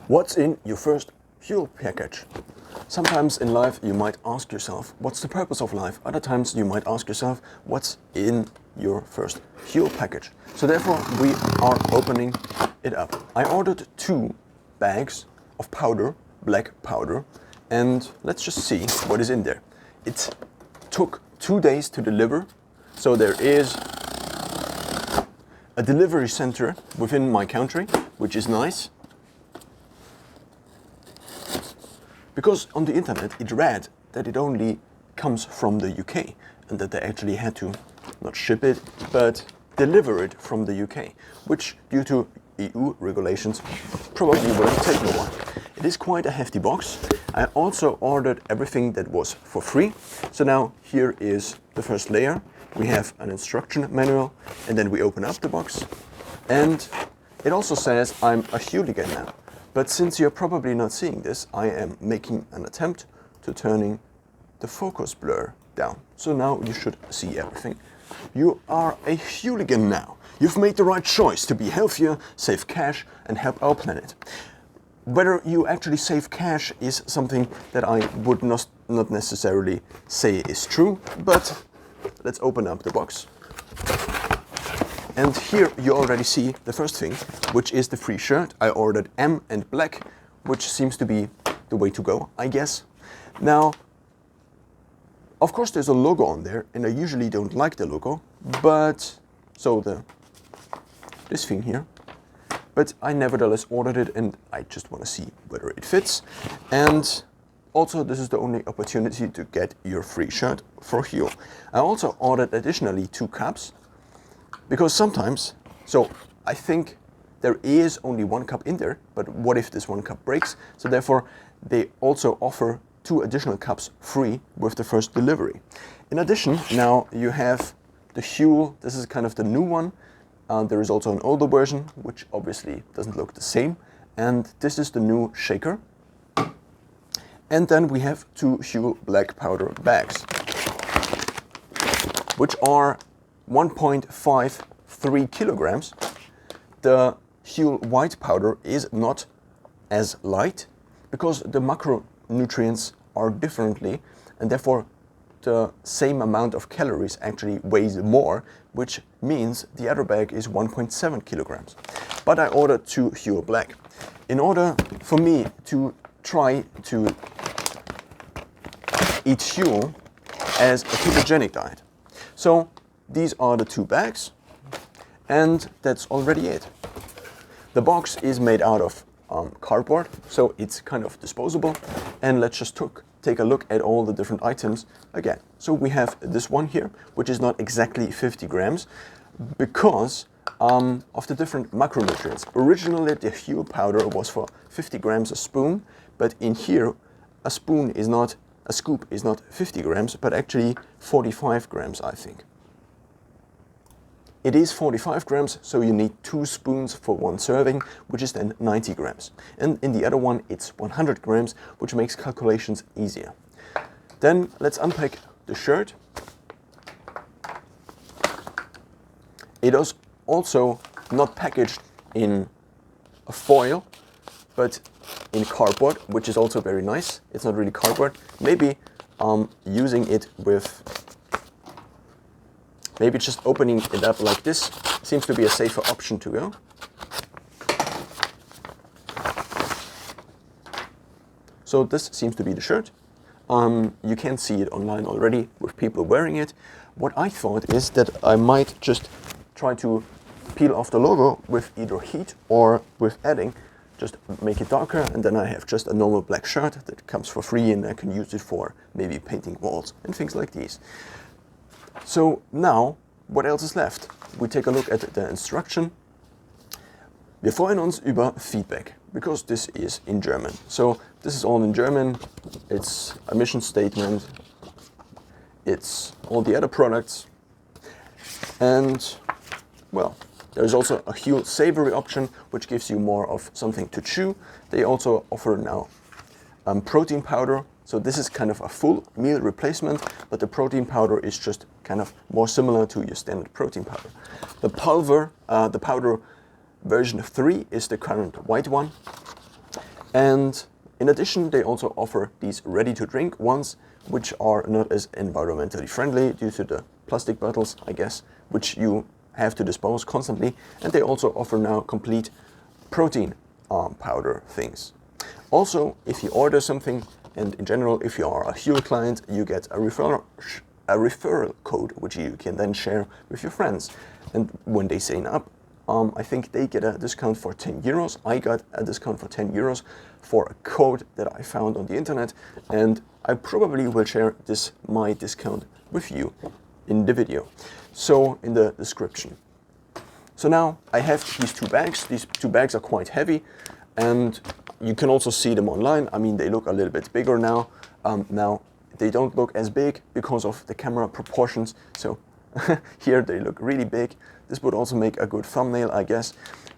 What's in your first Huel package? Sometimes in life you might ask yourself, what's the purpose of life? Other times you might ask yourself, what's in your first Huel package? So therefore we are opening it up. I ordered 2 bags of powder, black powder, and let's just see what is in there. It took 2 days to deliver, so there is a delivery center within my country, which is nice. Because on the internet it read that it only comes from the UK and that they actually had to not ship it, but deliver it from the UK, which due to EU regulations probably wouldn't take no one. It is quite a hefty box. I also ordered everything that was for free. So now here is the first layer. We have an instruction manual and then we open up the box and it also says I'm a hooligan now. But since you're probably not seeing this, I am making an attempt to turning the focus blur down. So now you should see everything. You are a hooligan now. You've made the right choice to be healthier, save cash and help our planet. Whether you actually save cash is something that I would not necessarily say is true, but let's open up the box. And here you already see the first thing, which is the free shirt. I ordered M and black, which seems to be the way to go, I guess. Now, of course there's a logo on there, and I usually don't like the logo, but, so this thing here, but I nevertheless ordered it and I just want to see whether it fits. And also this is the only opportunity to get your free shirt for Huel. I also ordered additionally 2 cups. Because sometimes, so I think there is only 1 cup in there, but what if this 1 cup breaks? So therefore they also offer 2 additional cups free with the first delivery. In addition, now you have the Huel, this is kind of the new one. There is also an older version, which obviously doesn't look the same. And this is the new shaker. And then we have 2 Huel black powder bags, which are 1.53 kilograms. The Huel white powder is not as light because the macronutrients are differently and therefore the same amount of calories actually weighs more, which means the other bag is 1.7 kilograms. But I ordered 2 Huel black. In order for me to try to eat Huel as a ketogenic diet. So these are the 2 bags, and that's already it. The box is made out of cardboard, so it's kind of disposable. And let's just take a look at all the different items again. So we have this one here, which is not exactly 50 grams because of the different macronutrients. Originally, the Huel powder was for 50 grams a spoon, but in here, a scoop is not 50 grams, but actually 45 grams, I think. It is 45 grams, so you need 2 spoons for 1 serving, which is then 90 grams. And in the other one, it's 100 grams, which makes calculations easier. Then let's unpack the shirt. It is also not packaged in a foil, but in cardboard, which is also very nice. It's not really cardboard. Maybe using it with maybe just opening it up like this seems to be a safer option to go. So this seems to be the shirt. You can see it online already with people wearing it. What I thought is that I might just try to peel off the logo with either heat or with adding, just make it darker, and then I have just a normal black shirt that comes for free and I can use it for maybe painting walls and things like these. So now, what else is left? We take a look at the instruction. Wir freuen uns über Feedback, because this is in German. So this is all in German. It's a mission statement. It's all the other products. And, well, there's also a Huel savory option, which gives you more of something to chew. They also offer now protein powder. So this is kind of a full meal replacement, but the protein powder is just kind of more similar to your standard protein powder. The powder version 3 is the current white one. And in addition, they also offer these ready-to-drink ones, which are not as environmentally friendly due to the plastic bottles, I guess, which you have to dispose constantly. And they also offer now complete protein powder things. Also, if you order something, and in general, if you are a Huel client, you get a referral code, which you can then share with your friends. And when they sign up, I think they get a discount for 10 euros. I got a discount for 10 euros for a code that I found on the internet, and I probably will share my discount with you in the video, so in the description. So now I have these two bags. These two bags are quite heavy, and you can also see them online. I mean, they look a little bit bigger now. Now they don't look as big because of the camera proportions. So here they look really big. This would also make a good thumbnail, I guess.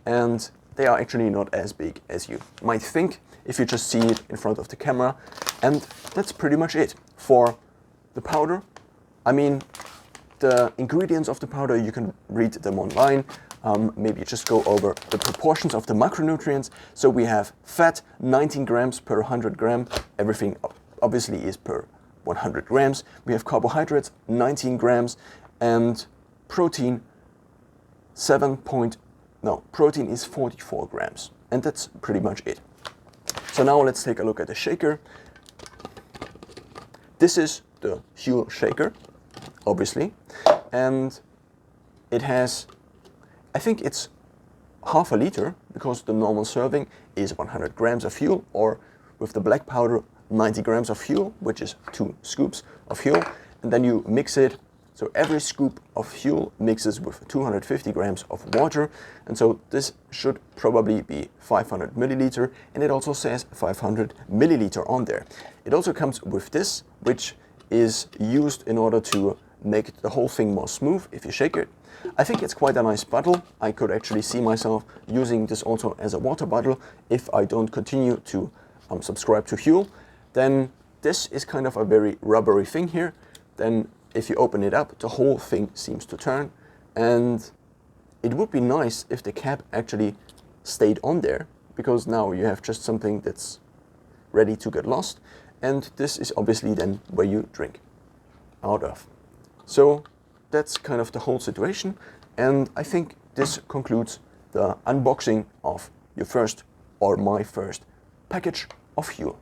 And they are actually not as big as you might think if you just see it in front of the camera. And that's pretty much it for the powder. I mean, the ingredients of the powder, you can read them online. Maybe just go over the proportions of the macronutrients. So we have fat, 19 grams per 100 gram. Everything obviously is per 100 grams. We have carbohydrates, 19 grams, and protein, protein is 44 grams. And that's pretty much it. So now let's take a look at the shaker. This is the Huel shaker, obviously. And it has, I think it's half a liter, because the normal serving is 100 grams of Huel, or with the black powder, 90 grams of Huel, which is 2 scoops of Huel. And then you mix it. So every scoop of Huel mixes with 250 grams of water. And so this should probably be 500 milliliter. And it also says 500 milliliter on there. It also comes with this, which is used in order to make the whole thing more smooth if you shake it. I think it's quite a nice bottle. I could actually see myself using this also as a water bottle if I don't continue to subscribe to Huel. Then this is kind of a very rubbery thing here. Then if you open it up, the whole thing seems to turn. And it would be nice if the cap actually stayed on there, because now you have just something that's ready to get lost. And this is obviously then where you drink out of. So that's kind of the whole situation. And I think this concludes the unboxing of your first, or my first, package of Huel.